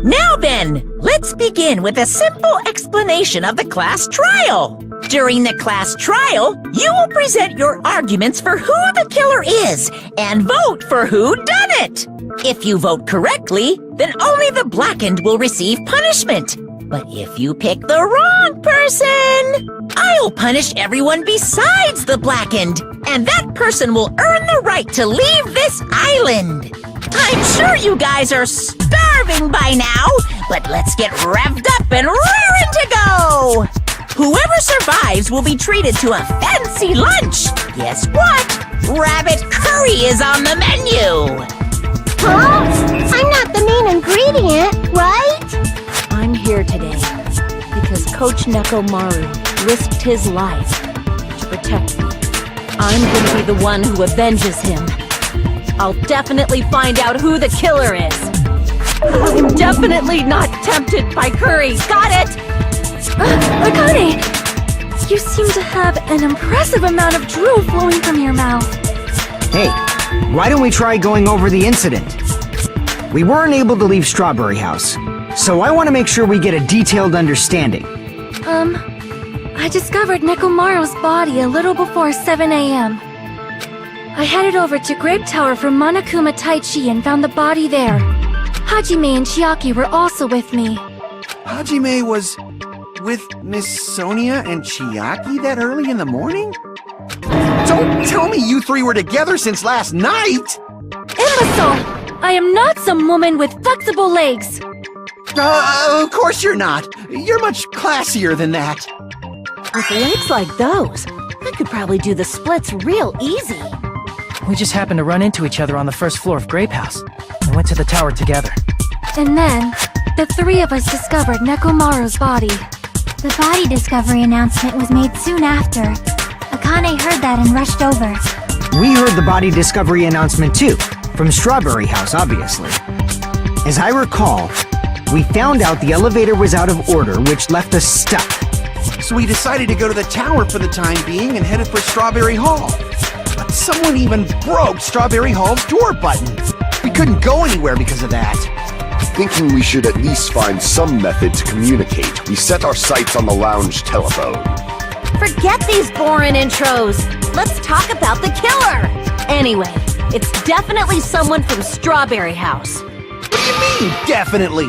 Now then, let's begin with a simple explanation of the class trial. During the class trial, you will present your arguments for who the killer is and vote for who done it. If you vote correctly, then only the blackened will receive punishment. But if you pick the wrong person, I'll punish everyone besides the blackened, and that person will earn the right to leave this island. I'm sure you guys are starving by now, but let's get revved up and raring to go! Whoever survives will be treated to a fancy lunch. Guess what? Rabbit curry is on the menu! Huh? I'm not the main ingredient, right? I'm here today because Coach Nekomaru risked his life to protect me. I'm gonna be the one who avenges him. I'll definitely find out who the killer is. I'm definitely not tempted by curry. Got it? Akane! You seem to have an impressive amount of drool flowing from your mouth. Hey, why don't we try going over the incident? We weren't able to leave Strawberry House, so I want to make sure we get a detailed understanding. I discovered Nekomaru's body a little before 7 a.m. I headed over to Grape Tower from Monokuma Taichi and found the body there. Hajime and Chiaki were also with me. Hajime was with Miss Sonia and Chiaki that early in the morning? Don't tell me you three were together since last night! Imbecile! I am not some woman with flexible legs! Of course you're not. You're much classier than that. With legs like those, I could probably do the splits real easy. We just happened to run into each other on the first floor of Grape House and went to the tower together. And then, the three of us discovered Nekomaru's body. The body discovery announcement was made soon after. Akane heard that and rushed over. We heard the body discovery announcement too, from Strawberry House, obviously. As I recall, we found out the elevator was out of order, which left us stuck. So we decided to go to the tower for the time being and headed for Strawberry Hall. But someone even broke Strawberry Hall's door button. We couldn't go anywhere because of that. Thinking we should at least find some method to communicate, we set our sights on the lounge telephone. Forget these boring intros. Let's talk about the killer. Anyway, it's definitely someone from Strawberry House. What do you mean, definitely?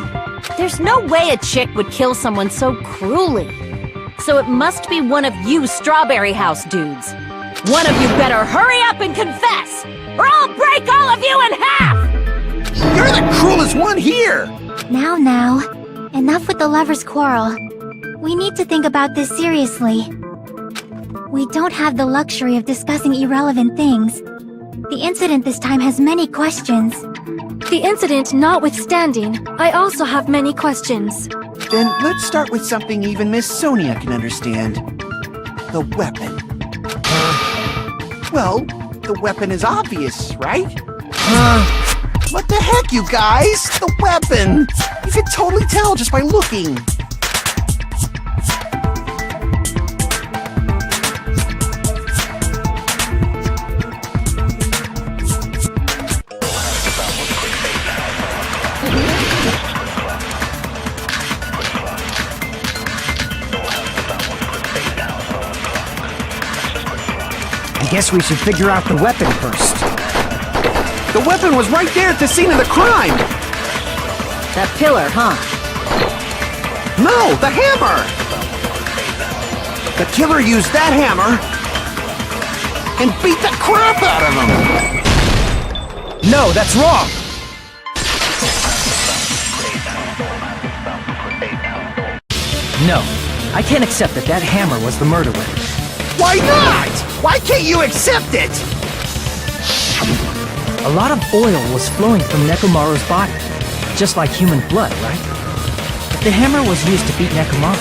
There's no way a chick would kill someone so cruelly. So it must be one of you Strawberry House dudes. One of you better hurry up and confess, or I'll break all of you in half! You're the cruelest one here! Now, enough with the lovers' quarrel. We need to think about this seriously. We don't have the luxury of discussing irrelevant things. The incident this time has many questions. The incident notwithstanding, I also have many questions. Then let's start with something even Miss Sonia can understand. The weapon. Well, the weapon is obvious, right? What the heck, you guys? The weapon! You can totally tell just by looking. I guess we should figure out the weapon first. The weapon was right there at the scene of the crime! That pillar, huh? No, the hammer! The killer used that hammer and beat the crap out of him! No, that's wrong! No, I can't accept that that hammer was the murder weapon. Why not? Why can't you accept it? A lot of oil was flowing from Nekomaru's body, just like human blood, right? If the hammer was used to beat Nekomaru,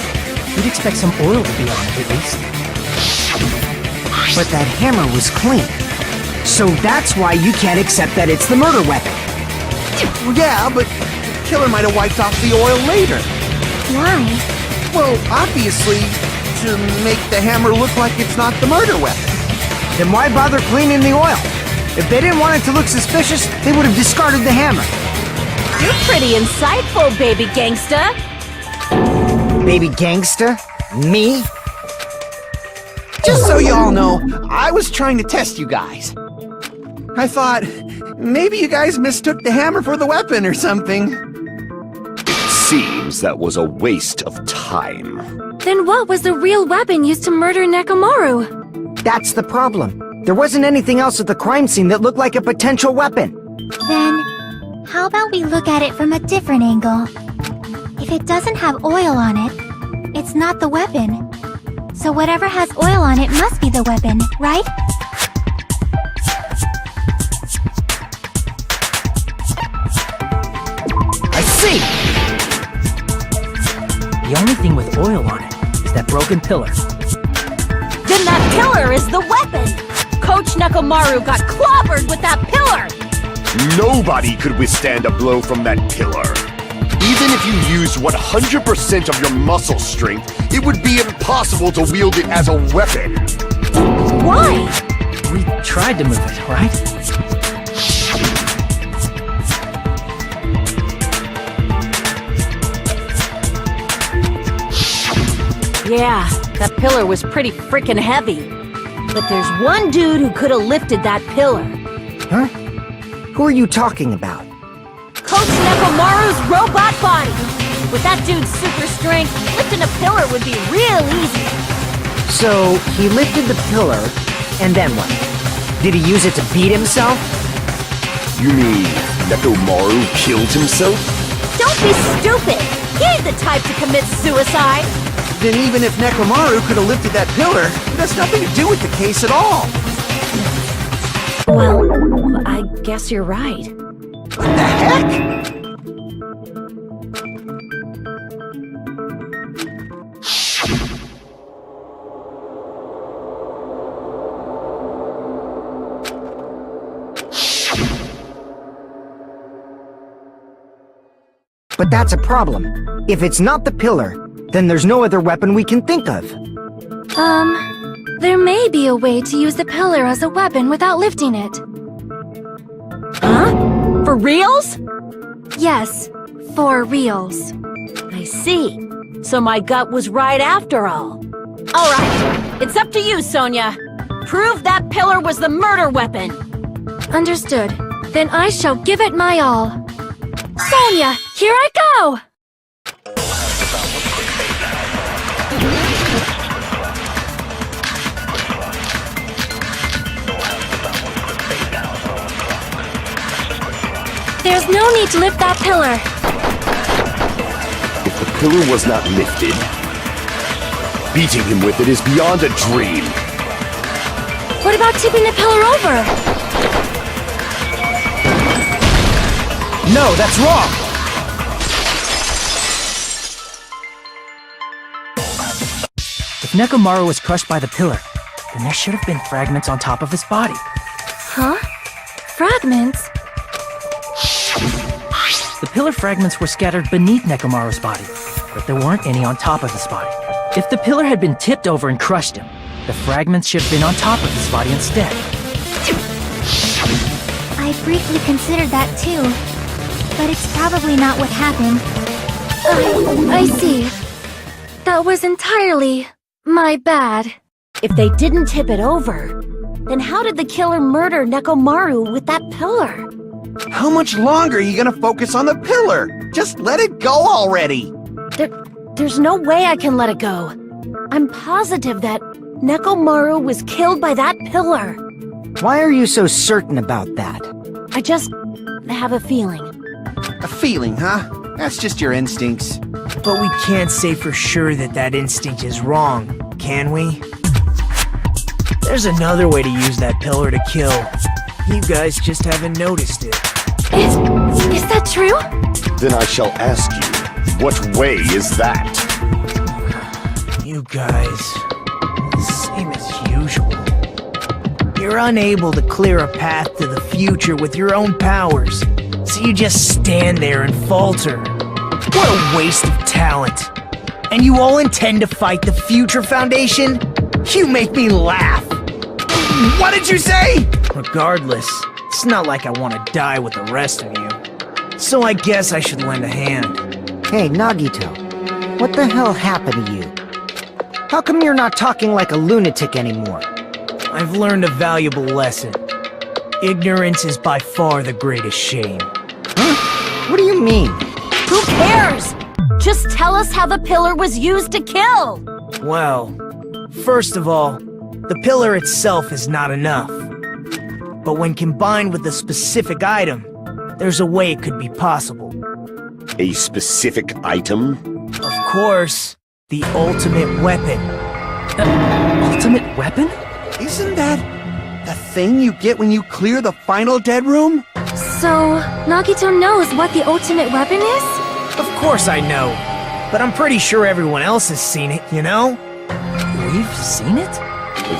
you'd expect some oil to be on it at least. But that hammer was clean. So that's why you can't accept that it's the murder weapon. Yeah, but the killer might have wiped off the oil later. Why? Well, obviously, to make the hammer look like it's not the murder weapon. Then why bother cleaning the oil? If they didn't want it to look suspicious, they would have discarded the hammer. You're pretty insightful, baby gangsta. Baby gangsta? Me? Just so you all know, I was trying to test you guys. I thought, maybe you guys mistook the hammer for the weapon or something. Seems that was a waste of time. Then what was the real weapon used to murder Nekomaru? That's the problem. There wasn't anything else at the crime scene that looked like a potential weapon. Then, how about we look at it from a different angle? If it doesn't have oil on it, it's not the weapon. So whatever has oil on it must be the weapon, right? I see! The only thing with oil on it is that broken pillar. Then that pillar is the weapon! Coach Nekomaru got clobbered with that pillar! Nobody could withstand a blow from that pillar. Even if you used 100% of your muscle strength, it would be impossible to wield it as a weapon. Why? We tried to move it, right? Yeah, that pillar was pretty freaking heavy. But there's one dude who could have lifted that pillar. Huh? Who are you talking about? Coach Nekomaru's robot body! With that dude's super strength, lifting a pillar would be real easy. So, he lifted the pillar, and then what? Did he use it to beat himself? You mean Nekomaru killed himself? Don't be stupid! He ain't the type to commit suicide! Then even if Nekomaru could have lifted that pillar, it has nothing to do with the case at all. Well, I guess you're right. What the heck? But that's a problem. If it's not the pillar, then there's no other weapon we can think of. There may be a way to use the pillar as a weapon without lifting it. Huh? For reals? Yes, for reals. I see. So my gut was right after all. Alright, it's up to you, Sonia. Prove that pillar was the murder weapon. Understood. Then I shall give it my all. Sonia, here I go! There's no need to lift that pillar. If the pillar was not lifted, beating him with it is beyond a dream. What about tipping the pillar over? No, that's wrong! If Nekomaru was crushed by the pillar, then there should have been fragments on top of his body. Huh? Fragments? The pillar fragments were scattered beneath Nekomaru's body, but there weren't any on top of his body. If the pillar had been tipped over and crushed him, the fragments should have been on top of his body instead. I briefly considered that too, but it's probably not what happened. I see. That was entirely my bad. If they didn't tip it over, then how did the killer murder Nekomaru with that pillar? How much longer are you gonna focus on the pillar? Just let it go already! There's no way I can let it go. I'm positive that Nekomaru was killed by that pillar. Why are you so certain about that? I just have a feeling. A feeling, huh? That's just your instincts. But we can't say for sure that that instinct is wrong, can we? There's another way to use that pillar to kill. You guys just haven't noticed it. Is that true? Then I shall ask you, what way is that? You guys, same as usual. You're unable to clear a path to the future with your own powers, so you just stand there and falter. What a waste of talent. And you all intend to fight the Future Foundation? You make me laugh. What did you say? Regardless, it's not like I want to die with the rest of you. so I guess I should lend a hand. Hey, Nagito, what the hell happened to you? How come you're not talking like a lunatic anymore? I've learned a valuable lesson. Ignorance is by far the greatest shame. Huh? What do you mean? Who cares? Just tell us how the pillar was used to kill! Well, first of all, the pillar itself is not enough. But when combined with a specific item, there's a way it could be possible. A specific item? Of course, the ultimate weapon. Ultimate weapon? Isn't that the thing you get when you clear the final dead room? So, Nagito knows what the ultimate weapon is? Of course I know, but I'm pretty sure everyone else has seen it, you know? We've seen it?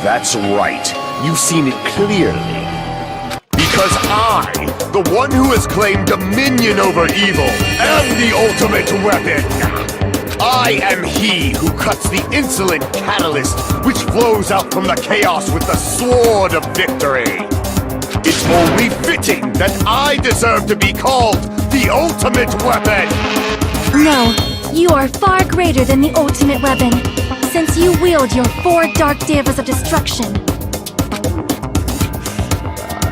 That's right. You've seen it clearly. Because I, the one who has claimed dominion over evil, am the ultimate weapon! I am he who cuts the insolent catalyst which flows out from the chaos with the sword of victory! It's only fitting that I deserve to be called the ultimate weapon! No, you are far greater than the ultimate weapon, since you wield your 4 dark devas of destruction.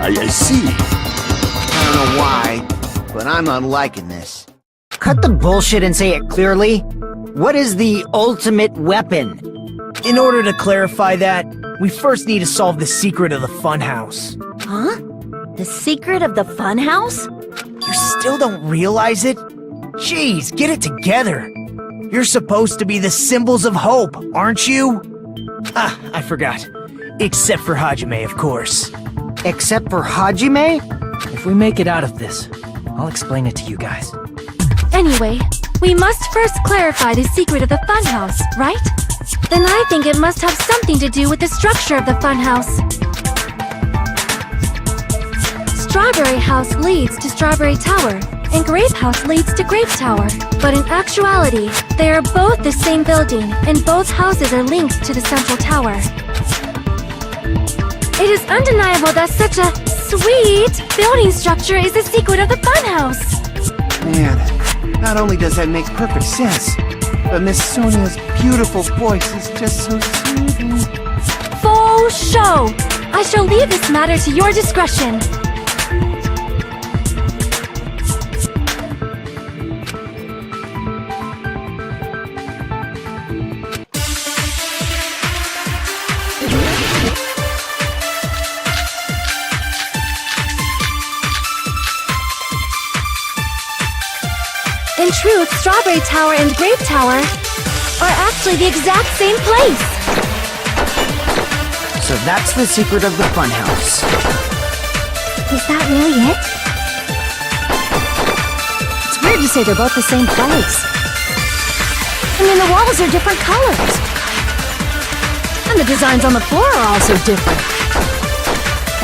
I see. I don't know why, but I'm not liking this. Cut the bullshit and say it clearly. What is the ultimate weapon? In order to clarify that, we first need to solve the secret of the funhouse. Huh? The secret of the funhouse? You still don't realize it? Jeez, get it together. You're supposed to be the symbols of hope, aren't you? Ah, I forgot. Except for Hajime, of course. Except for Hajime? If we make it out of this, I'll explain it to you guys. Anyway, we must first clarify the secret of the funhouse, right? Then I think it must have something to do with the structure of the funhouse. Strawberry House leads to Strawberry Tower, and Grape House leads to Grape Tower. But in actuality, they are both the same building, and both houses are linked to the central tower. It is undeniable that such a sweet building structure is the secret of the funhouse. Man, not only does that make perfect sense, but Miss Sonia's beautiful voice is just so soothing. Faux show! I shall leave this matter to your discretion. In truth, Strawberry Tower and Grape Tower are actually the exact same place. So that's the secret of the funhouse. Is that really it? It's weird to say they're both the same place. I mean, the walls are different colors. And the designs on the floor are also different.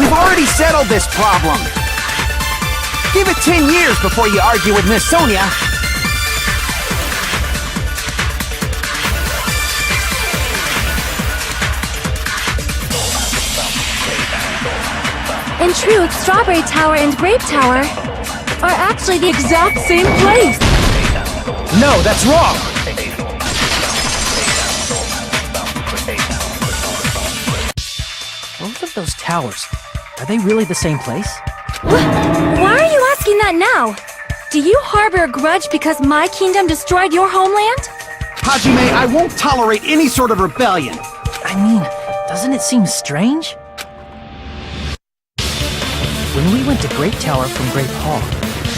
We've already settled this problem. Give it 10 years before you argue with Miss Sonia. In truth, Strawberry Tower and Grape Tower are actually the exact same place. No, that's wrong! Both of those towers, are they really the same place? Why are you asking that now? Do you harbor a grudge because my kingdom destroyed your homeland? Hajime, I won't tolerate any sort of rebellion. I mean, doesn't it seem strange? When we went to Grape Tower from Grape Hall,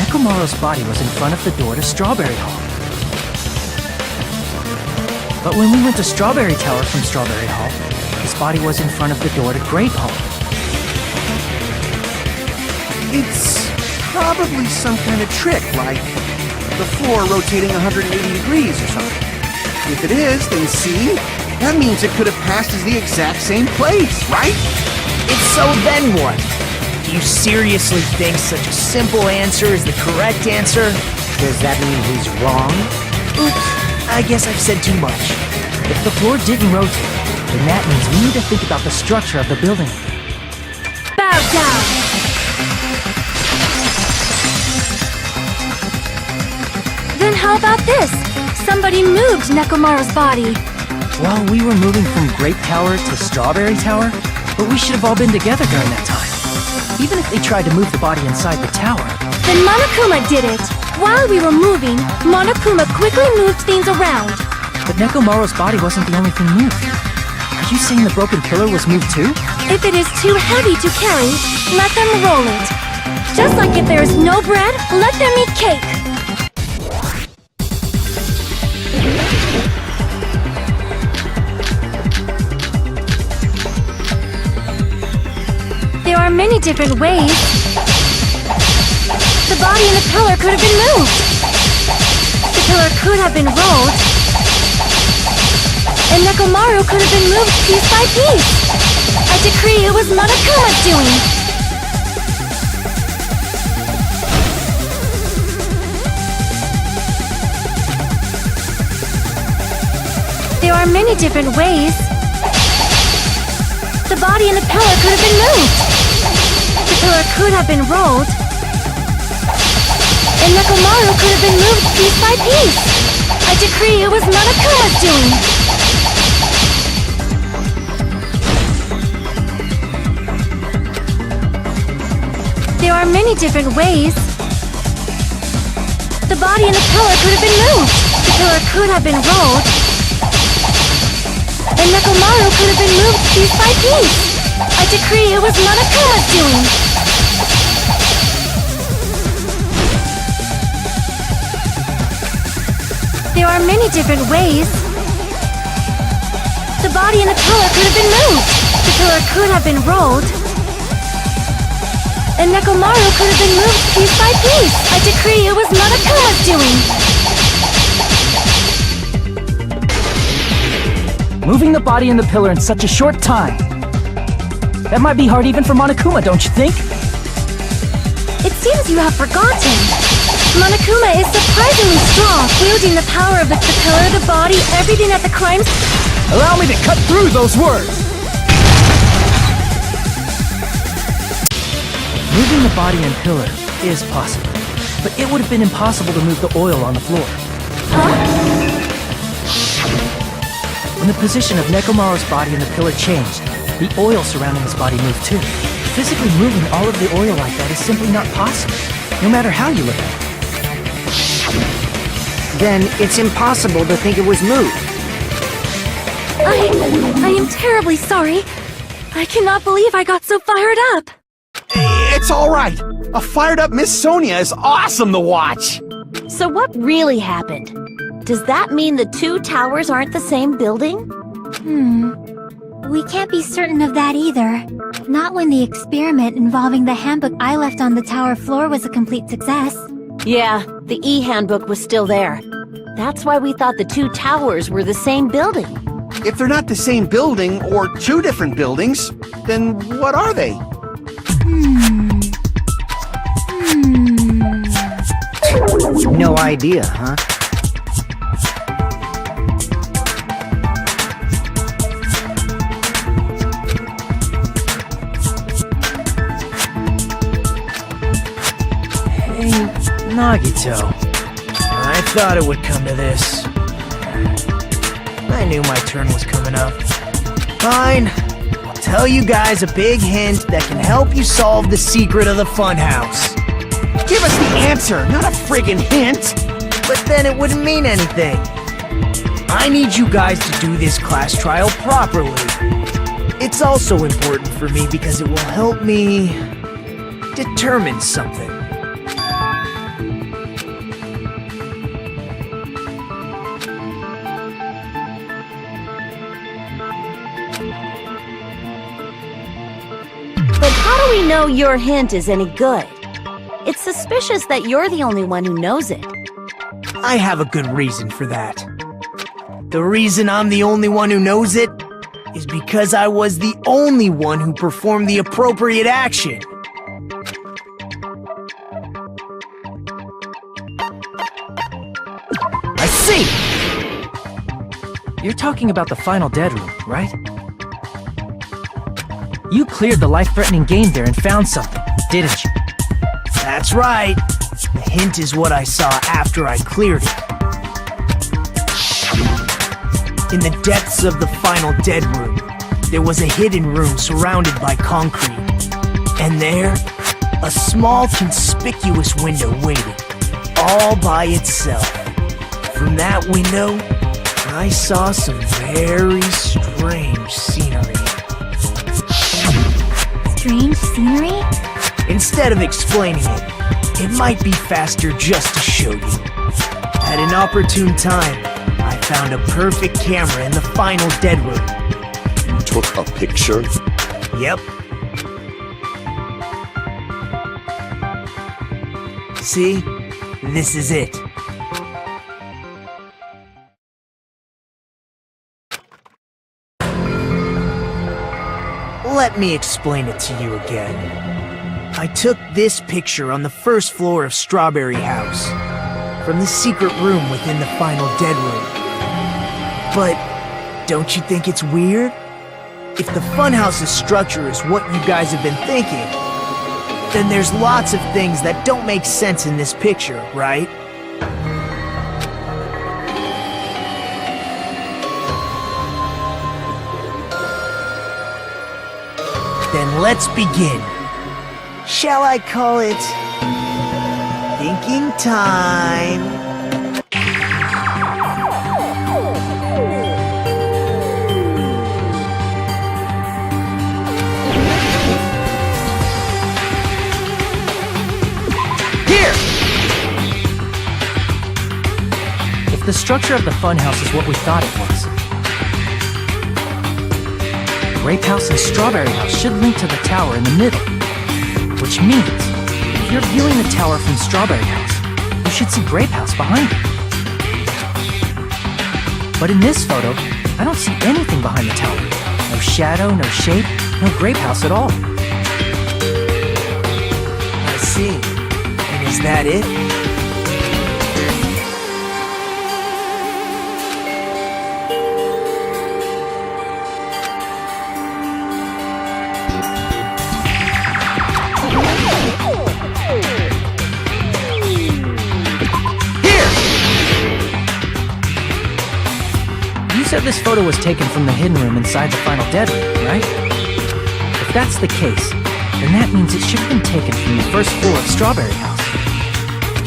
Nekomaru's body was in front of the door to Strawberry Hall. But when we went to Strawberry Tower from Strawberry Hall, his body was in front of the door to Grape Hall. It's probably some kind of trick, like the floor rotating 180 degrees or something. If it is, then see? That means it could have passed as the exact same place, right? If so, then what? Do you seriously think such a simple answer is the correct answer? Does that mean he's wrong? Oops, I guess I've said too much. If the floor didn't rotate, then that means we need to think about the structure of the building. Bow down! How about this? Somebody moved Nekomaru's body. Well, we were moving from Grape Tower to Strawberry Tower, but we should have all been together during that time. Even if they tried to move the body inside the tower. Then Monokuma did it. While we were moving, Monokuma quickly moved things around. But Nekomaru's body wasn't the only thing moved. Are you saying the broken pillar was moved too? If it is too heavy to carry, let them roll it. Just like if there is no bread, let them eat cake. There are many different ways. The body and the pillar could have been moved. The pillar could have been rolled. And Nekomaru could have been moved piece by piece. I decree it was Monokuma's doing. There are many different ways. The body and the pillar could have been moved. The pillar could have been rolled. And Nekomaru could have been moved piece by piece. I decree it was Monokuma's doing. There are many different ways. The body and the pillar could have been moved. The pillar could have been rolled. And Nekomaru could have been moved piece by piece. I decree it was Monokuma's doing. There are many different ways. The body and the pillar could have been moved. The pillar could have been rolled. And Nekomaru could have been moved piece by piece. I decree it was Monokuma's doing. Moving the body and the pillar in such a short time. That might be hard even for Monokuma, don't you think? It seems you have forgotten. Monokuma is surprisingly strong, wielding the power of the pillar, the body, everything at the crimes. Allow me to cut through those words! Moving the body and pillar is possible, but it would have been impossible to move the oil on the floor. When the position of Nekomaru's body and the pillar changed, the oil surrounding his body moved too. Physically moving all of the oil like that is simply not possible, no matter how you look at it. Then it's impossible to think it was moved. I am terribly sorry. I cannot believe I got so fired up. It's all right. A fired-up Miss Sonia is awesome to watch. So what really happened? Does that mean the two towers aren't the same building? We can't be certain of that either. Not when the experiment involving the handbook I left on the tower floor was a complete success. Yeah, the e-handbook was still there. That's why we thought the two towers were the same building. If they're not the same building, or two different buildings, then what are they? No idea, huh? Hey, Nagito. I thought it would come to this. I knew my turn was coming up. Fine. I'll tell you guys a big hint that can help you solve the secret of the funhouse. Give us the answer, not a friggin' hint! But then it wouldn't mean anything. I need you guys to do this class trial properly. It's also important for me because it will help me determine something. But how do we know your hint is any good? It's suspicious that you're the only one who knows it. I have a good reason for that. The reason I'm the only one who knows it is because I was the only one who performed the appropriate action. I see! You're talking about the final dead room, right? You cleared the life-threatening game there and found something, didn't you? That's right. The hint is what I saw after I cleared it. In the depths of the final dead room, there was a hidden room surrounded by concrete. And there, a small conspicuous window waited, all by itself. From that window, I saw some very strange scenery. Strange scenery? Instead of explaining it, it might be faster just to show you. At an opportune time, I found a perfect camera in the final dead room. You took a picture? Yep. See? This is it. Let me explain it to you again. I took this picture on the first floor of Strawberry House, from the secret room within the final dead room. But don't you think it's weird? If the funhouse's structure is what you guys have been thinking, then there's lots of things that don't make sense in this picture, right? Then let's begin. Shall I call it thinking time? Here! If the structure of the funhouse is what we thought it was, Grape House and Strawberry House should link to the tower in the middle. Which means, if you're viewing the tower from Strawberry House, you should see Grape House behind it. But in this photo, I don't see anything behind the tower. No shadow, no shape, no Grape House at all. I see. And is that it? You said this photo was taken from the hidden room inside the final dead room, right? If that's the case, then that means it should have been taken from the first floor of Strawberry House.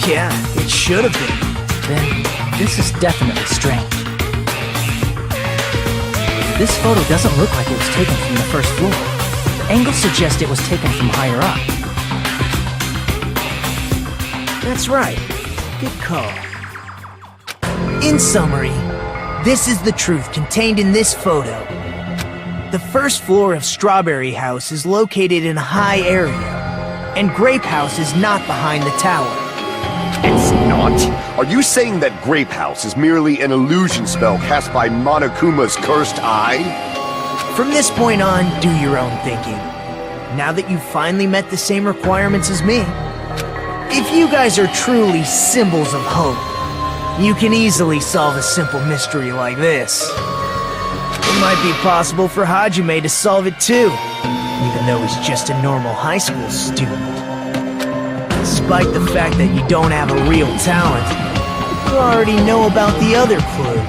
Yeah, it should have been. Then, this is definitely strange. This photo doesn't look like it was taken from the first floor. The angle suggests it was taken from higher up. That's right. Good call. In summary, this is the truth contained in this photo. The first floor of Strawberry House is located in a high area, and Grape House is not behind the tower. It's not? Are you saying that Grape House is merely an illusion spell cast by Monokuma's cursed eye? From this point on, do your own thinking. Now that you've finally met the same requirements as me, if you guys are truly symbols of hope, you can easily solve a simple mystery like this. It might be possible for Hajime to solve it too, even though he's just a normal high school student. Despite the fact that you don't have a real talent, you already know about the other clue.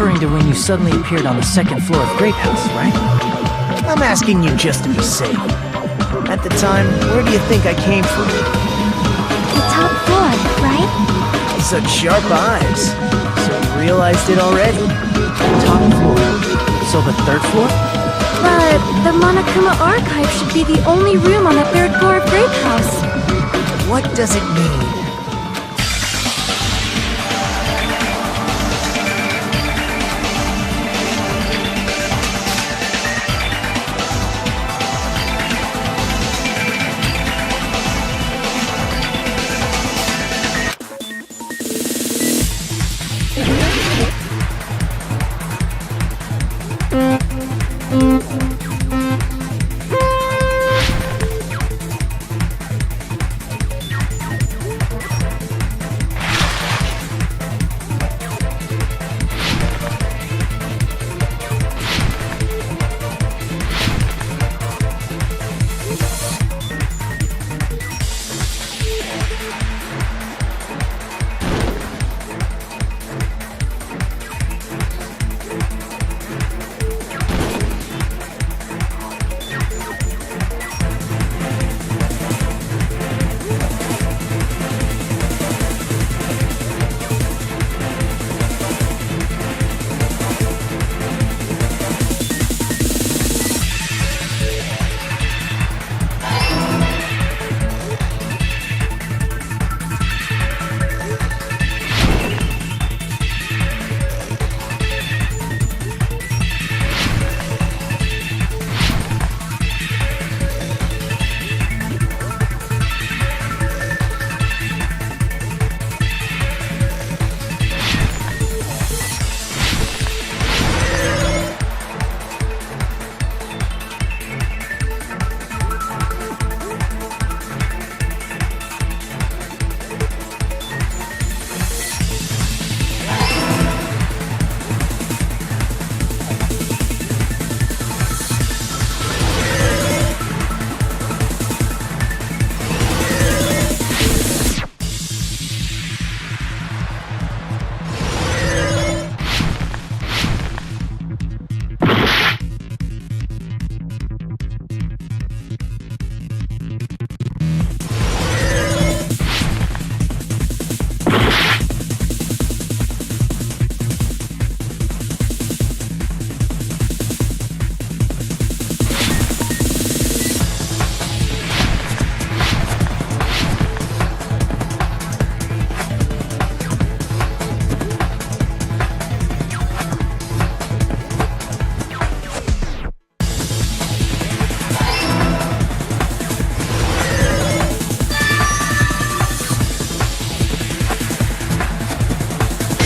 Referring to when you suddenly appeared on the second floor of Grape House, right? I'm asking you just to be safe. At the time, where do you think I came from? The top floor, right? Such sharp eyes. So you realized it already? Top floor. So the third floor? But the Monokuma archive should be the only room on the third floor of Grape House. What does it mean?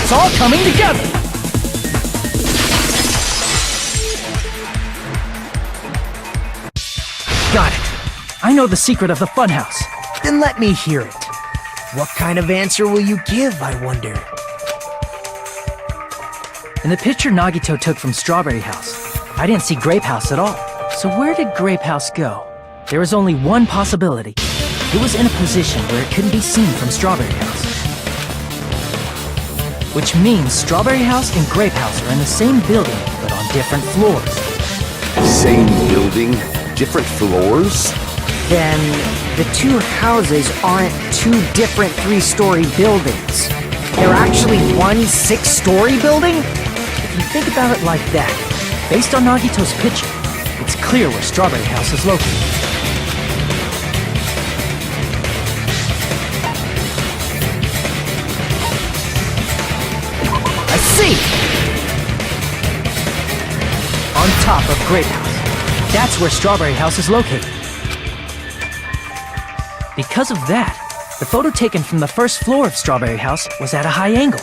It's all coming together! Got it. I know the secret of the funhouse. Then let me hear it. What kind of answer will you give, I wonder? In the picture Nagito took from Strawberry House, I didn't see Grape House at all. So where did Grape House go? There was only one possibility. It was in a position where it couldn't be seen from Strawberry House. Which means Strawberry House and Grape House are in the same building, but on different floors. Same building, different floors? Then the two houses aren't two different 3-story buildings. They're actually one 6-story building? If you think about it like that, based on Nagito's picture, it's clear where Strawberry House is located. I see! On top of Grape House. That's where Strawberry House is located. Because of that, the photo taken from the first floor of Strawberry House was at a high angle.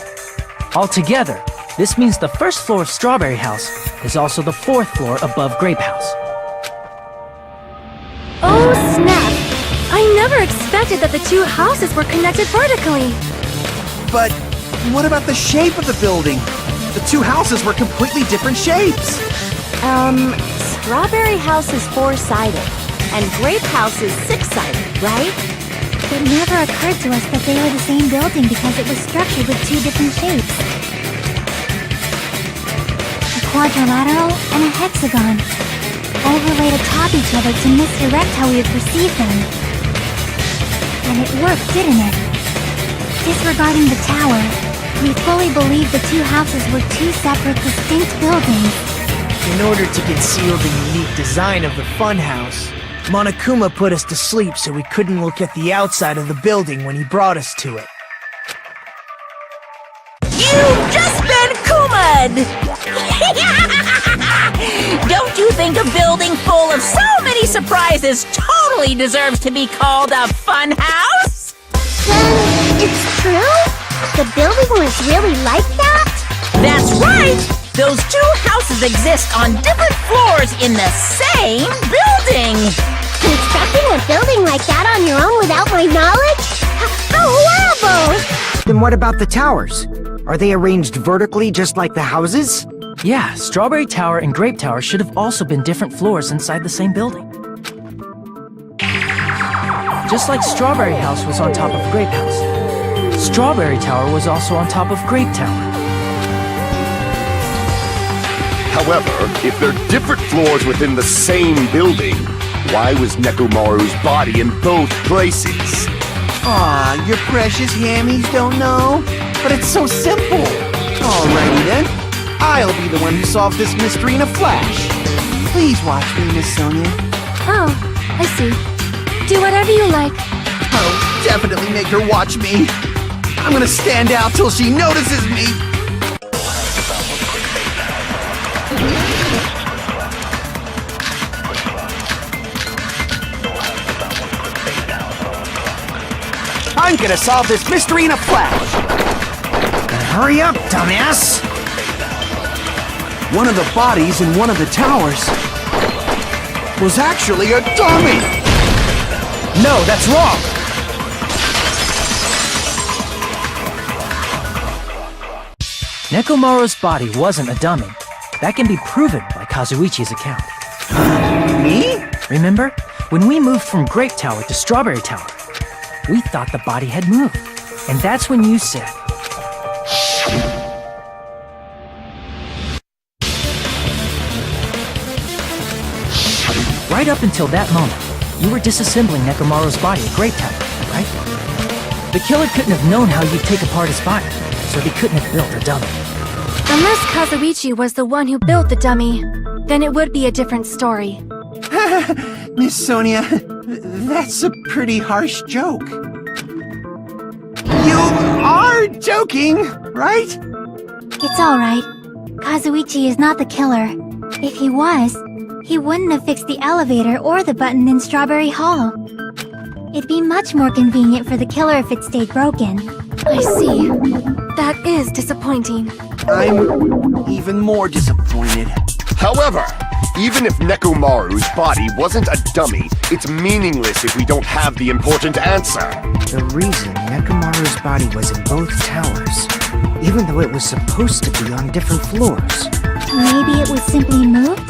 Altogether, this means the first floor of Strawberry House is also the 4th floor above Grape House. Oh, snap! I never expected that the two houses were connected vertically. But what about the shape of the building? The two houses were completely different shapes. Strawberry House is 4-sided, and Grape House is 6-sided, right? It never occurred to us that they were the same building because it was structured with two different shapes. A quadrilateral and a hexagon, overlaid atop each other to misdirect how we would perceive them. And it worked, didn't it? Disregarding the tower, we fully believed the two houses were two separate, distinct buildings. In order to conceal the unique design of the funhouse, Monokuma put us to sleep so we couldn't look at the outside of the building when he brought us to it. You've just been Kuma'd! Don't you think a building full of so many surprises totally deserves to be called a fun house? Then, it's true? The building was really like that? That's right! Those two houses exist on different floors in the same building! Constructing a building like that on your own without my knowledge? How horrible! Then what about the towers? Are they arranged vertically just like the houses? Yeah, Strawberry Tower and Grape Tower should have also been different floors inside the same building. Just like Strawberry House was on top of Grape House, Strawberry Tower was also on top of Grape Tower. However, if they're different floors within the same building, why was Nekomaru's body in both places? Aw, your precious hammies don't know? But it's so simple. Alrighty then. I'll be the one who solved this mystery in a flash. Please watch me, Miss Sonia. Oh, I see. Do whatever you like. Oh, definitely make her watch me. I'm gonna stand out till she notices me. I'm gonna solve this mystery in a flash. Hurry up, dumbass! One of the bodies in one of the towers was actually a dummy. No, that's wrong! Nekomaru's body wasn't a dummy. That can be proven by Kazuichi's account. Me? Remember? When we moved from Grape Tower to Strawberry Tower, we thought the body had moved. And that's when you said... Right up until that moment, you were disassembling Nekomaru's body at Grape Tower, right? The killer couldn't have known how you'd take apart his body, so they couldn't have built a dummy. Unless Kazuichi was the one who built the dummy, then it would be a different story. Miss Sonia, that's a pretty harsh joke. You are joking, right? It's alright. Kazuichi is not the killer. If he was, he wouldn't have fixed the elevator or the button in Strawberry Hall. It'd be much more convenient for the killer if it stayed broken. I see. That is disappointing. I'm even more disappointed. However, even if Nekomaru's body wasn't a dummy, it's meaningless if we don't have the important answer. The reason Nekomaru's body was in both towers, even though it was supposed to be on different floors. Maybe it was simply moved?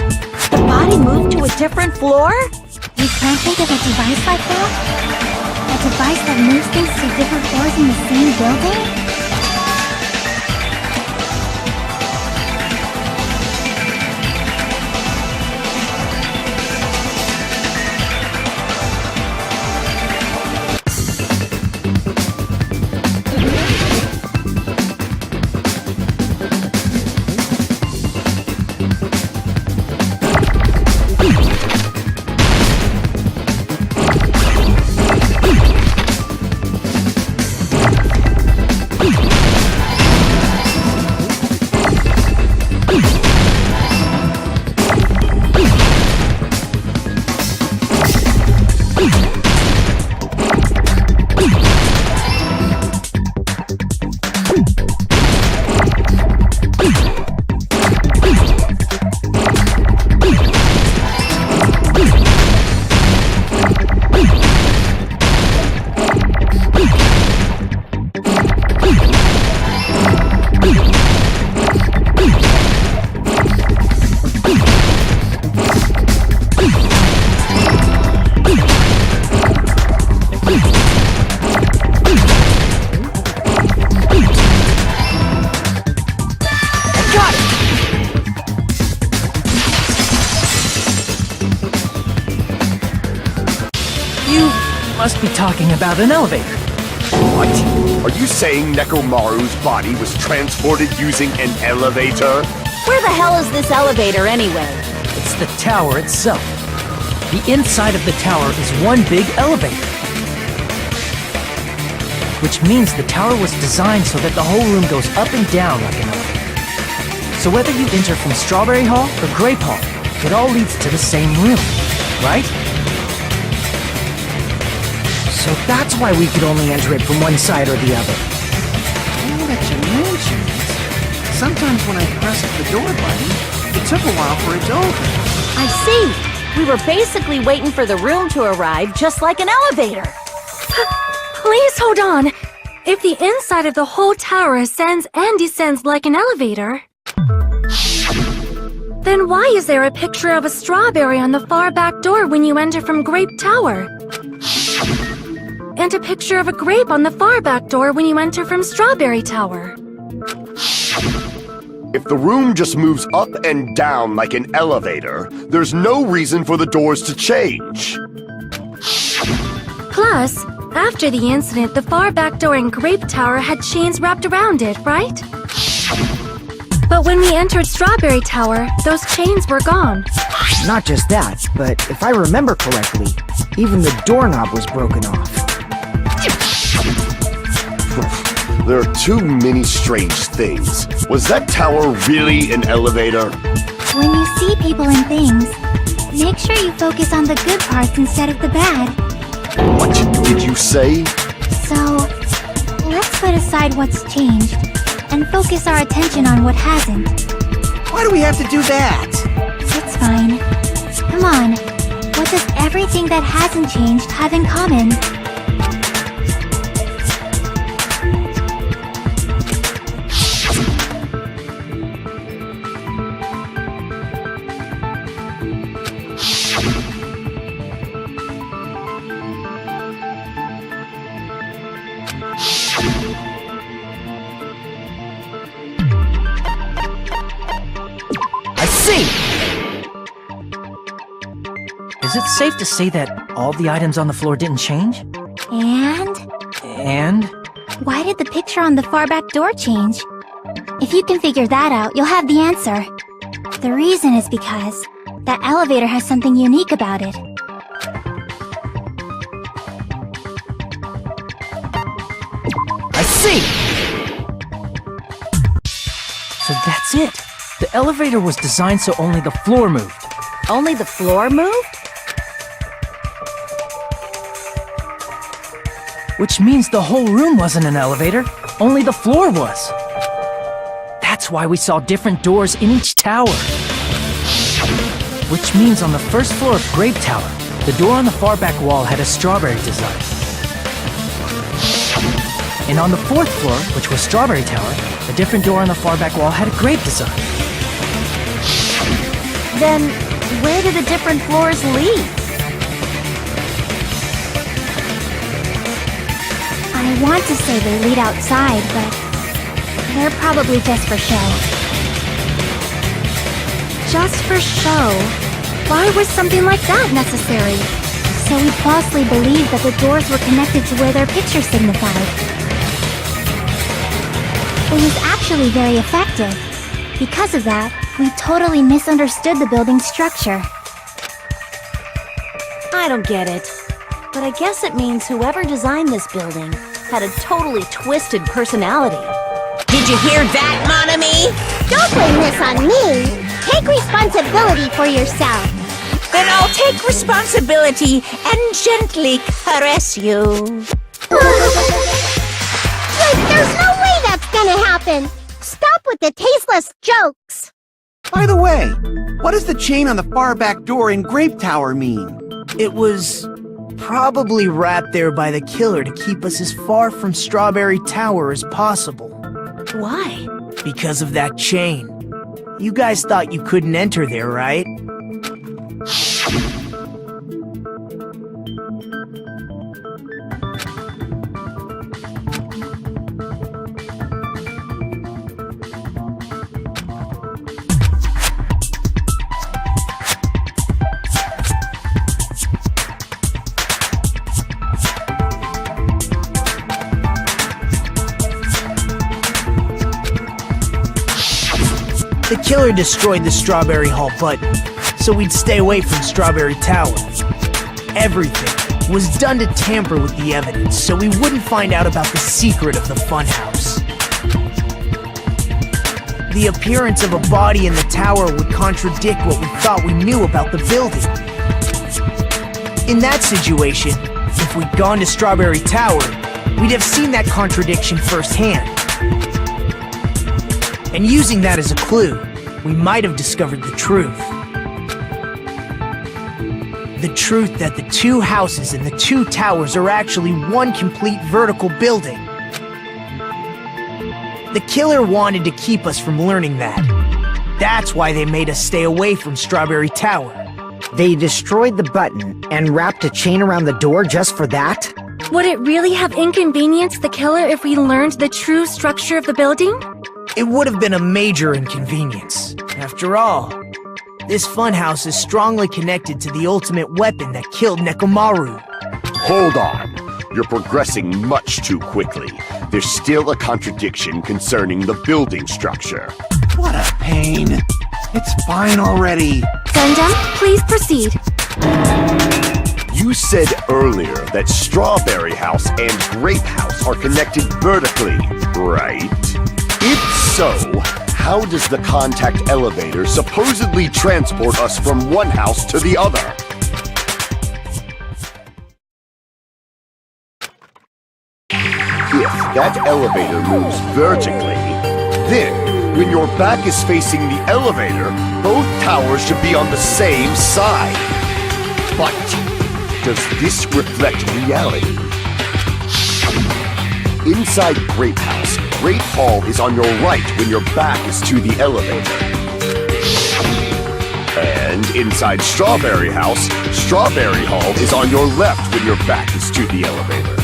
The body moved to a different floor? You can't think of a device like that? A device that moves things to different floors in the same building? Must be talking about an elevator. What? Are you saying Nekomaru's body was transported using an elevator? Where the hell is this elevator anyway? It's the tower itself. The inside of the tower is one big elevator. Which means the tower was designed so that the whole room goes up and down like an elevator. So whether you enter from Strawberry Hall or Grape Hall, it all leads to the same room, right? So that's why we could only enter it from one side or the other. Now that you mention it, sometimes when I pressed the door button, it took a while for it to open. I see. We were basically waiting for the room to arrive, just like an elevator. Please hold on. If the inside of the whole tower ascends and descends like an elevator, then why is there a picture of a strawberry on the far back door when you enter from Grape Tower? And a picture of a grape on the far back door when you enter from Strawberry Tower. If the room just moves up and down like an elevator, there's no reason for the doors to change. Plus, after the incident, the far back door in Grape Tower had chains wrapped around it, right? But when we entered Strawberry Tower, those chains were gone. Not just that, but if I remember correctly, even the doorknob was broken off. There are too many strange things. Was that tower really an elevator? When you see people and things, make sure you focus on the good parts instead of the bad. What did you say? So, let's put aside what's changed and focus our attention on what hasn't. Why do we have to do that? It's fine. Come on. What does everything that hasn't changed have in common? Is it safe to say that all the items on the floor didn't change? And? Why did the picture on the far back door change? If you can figure that out, you'll have the answer. The reason is because that elevator has something unique about it. I see! So that's it. The elevator was designed so only the floor moved. Only the floor moved? Which means the whole room wasn't an elevator, only the floor was. That's why we saw different doors in each tower. Which means on the first floor of Grape Tower, the door on the far back wall had a strawberry design. And on the fourth floor, which was Strawberry Tower, a different door on the far back wall had a grape design. Then, where do the different floors lead? I want to say they lead outside, but they're probably just for show. Just for show? Why was something like that necessary? So we falsely believed that the doors were connected to where their picture signified. It was actually very effective. Because of that, we totally misunderstood the building's structure. I don't get it. But I guess it means whoever designed this building had a totally twisted personality. Did you hear that, Monami? Don't blame this on me. Take responsibility for yourself. Then I'll take responsibility and gently caress you. There's no way that's gonna happen. Stop with the tasteless jokes. By the way, what does the chain on the far back door in Grape Tower mean? It was probably wrapped there by the killer to keep us as far from Strawberry Tower as possible. Why? Because of that chain. You guys thought you couldn't enter there, right? The killer destroyed the Strawberry Hall button, so we'd stay away from Strawberry Tower. Everything was done to tamper with the evidence, so we wouldn't find out about the secret of the funhouse. The appearance of a body in the tower would contradict what we thought we knew about the building. In that situation, if we'd gone to Strawberry Tower, we'd have seen that contradiction firsthand. And using that as a clue, we might have discovered the truth. The truth that the two houses and the two towers are actually one complete vertical building. The killer wanted to keep us from learning that. That's why they made us stay away from Strawberry Tower. They destroyed the button and wrapped a chain around the door just for that? Would it really have inconvenienced the killer if we learned the true structure of the building? It would have been a major inconvenience. After all, this funhouse is strongly connected to the ultimate weapon that killed Nekomaru. Hold on. You're progressing much too quickly. There's still a contradiction concerning the building structure. What a pain. It's fine already. Gundam, please proceed. You said earlier that Strawberry House and Grape House are connected vertically, right? If so, how does the contact elevator supposedly transport us from one house to the other? If that elevator moves vertically, then when your back is facing the elevator, both towers should be on the same side. But does this reflect reality? Inside Grape House, Grape Hall is on your right when your back is to the elevator. And inside Strawberry House, Strawberry Hall is on your left when your back is to the elevator.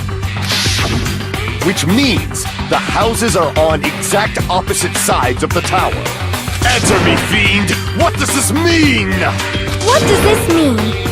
Which means the houses are on exact opposite sides of the tower. Answer me, fiend! What does this mean? What does this mean?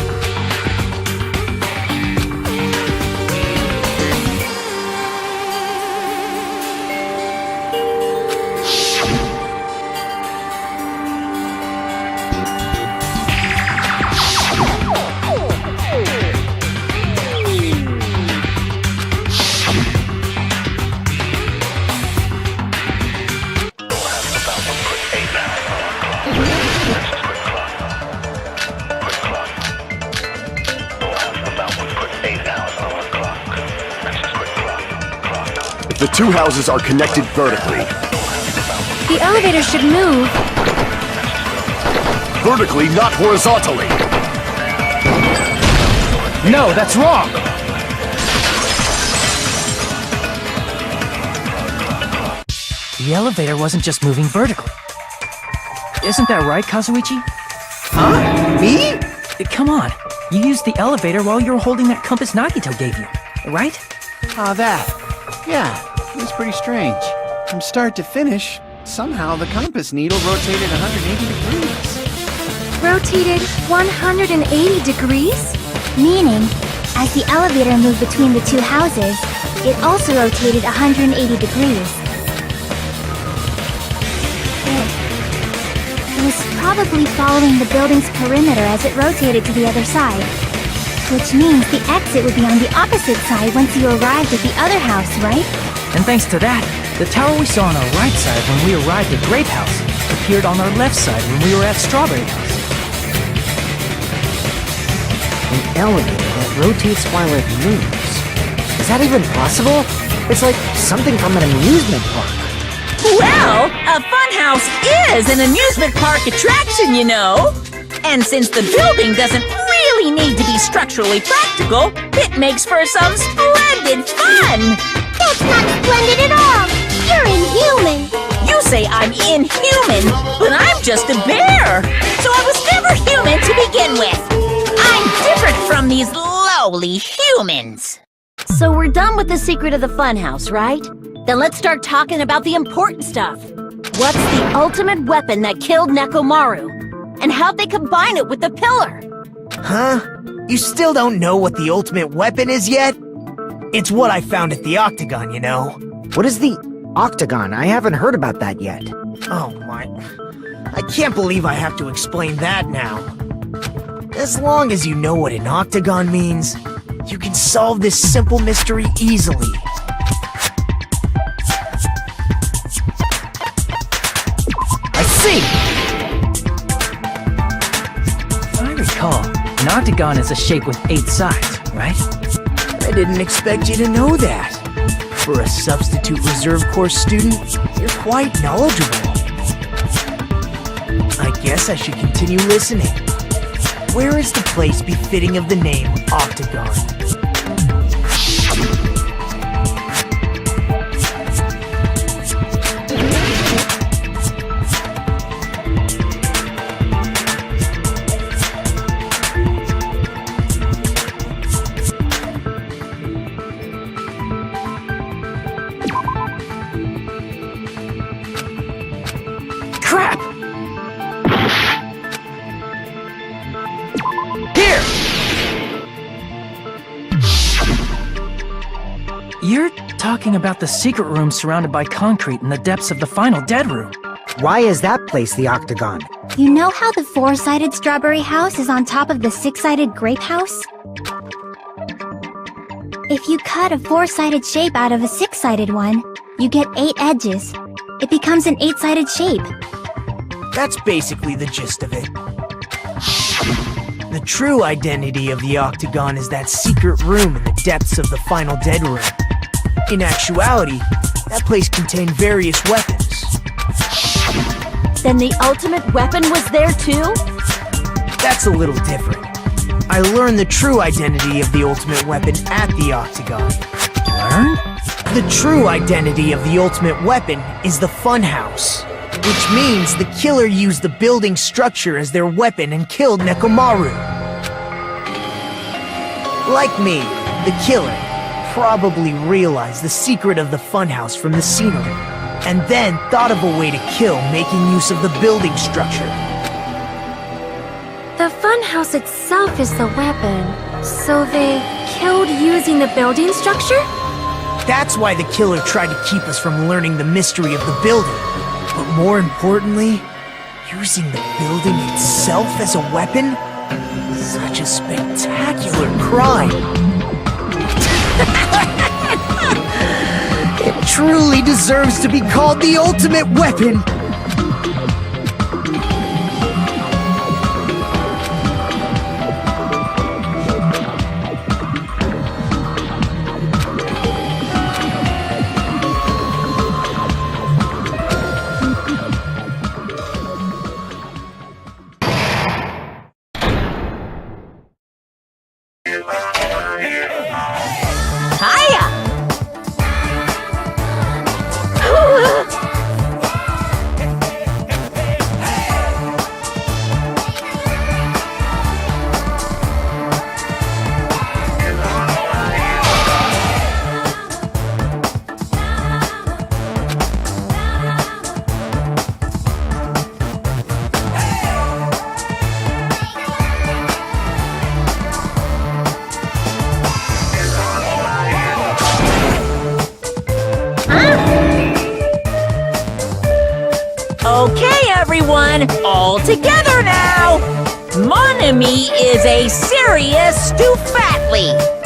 The two houses are connected vertically. The elevator should move. Vertically, not horizontally. No, that's wrong! The elevator wasn't just moving vertically. Isn't that right, Kazuichi? Huh? Me? Come on. You used the elevator while you were holding that compass Nagito gave you, right? Ah, that. Yeah, it was pretty strange. From start to finish, somehow the compass needle rotated 180 degrees. Rotated 180 degrees? Meaning, as the elevator moved between the two houses, it also rotated 180 degrees. It was probably following the building's perimeter as it rotated to the other side. Which means the exit would be on the opposite side once you arrived at the other house, right? And thanks to that, the tower we saw on our right side when we arrived at Grape House appeared on our left side when we were at Strawberry House. An elevator that rotates while it moves. Is that even possible? It's like something from an amusement park. Well, a funhouse is an amusement park attraction, you know. And since the building doesn't really need to be structurally practical, it makes for some splendid fun. That's not splendid at all! You're inhuman! You say I'm inhuman, but I'm just a bear. So I was never human to begin with. I'm different from these lowly humans. So we're done with the secret of the funhouse, right? Then let's start talking about the important stuff. What's the ultimate weapon that killed Nekomaru? And how'd they combine it with the pillar? Huh? You still don't know what the ultimate weapon is yet? It's what I found at the Octagon, you know. What is the Octagon? I haven't heard about that yet. Oh my... I can't believe I have to explain that now. As long as you know what an Octagon means, you can solve this simple mystery easily. I see! If I recall, an octagon is a shape with 8 sides, right? I didn't expect you to know that. For a substitute reserve course student, you're quite knowledgeable. I guess I should continue listening. Where is the place befitting of the name Octagon? Crap! Here! You're talking about the secret room surrounded by concrete in the depths of the final dead room. Why is that place the Octagon? You know how the 4-sided strawberry house is on top of the 6-sided grape house? If you cut a 4-sided shape out of a 6-sided one, you get 8 edges. It becomes an 8-sided shape. That's basically the gist of it. The true identity of the Octagon is that secret room in the depths of the final dead room. In actuality, that place contained various weapons. Then the ultimate weapon was there too? That's a little different. I learned the true identity of the ultimate weapon at the Octagon. Learn? The true identity of the ultimate weapon is the Funhouse, which means the killer used the building structure as their weapon and killed Nekomaru. Like me, the killer probably realized the secret of the Funhouse from the scenery, and then thought of a way to kill making use of the building structure. The funhouse itself is the weapon, so they killed using the building structure? That's why the killer tried to keep us from learning the mystery of the building. But more importantly, using the building itself as a weapon? Such a spectacular crime! It truly deserves to be called the ultimate weapon! everyone, all together now! Mon ami is a serious stoufatly.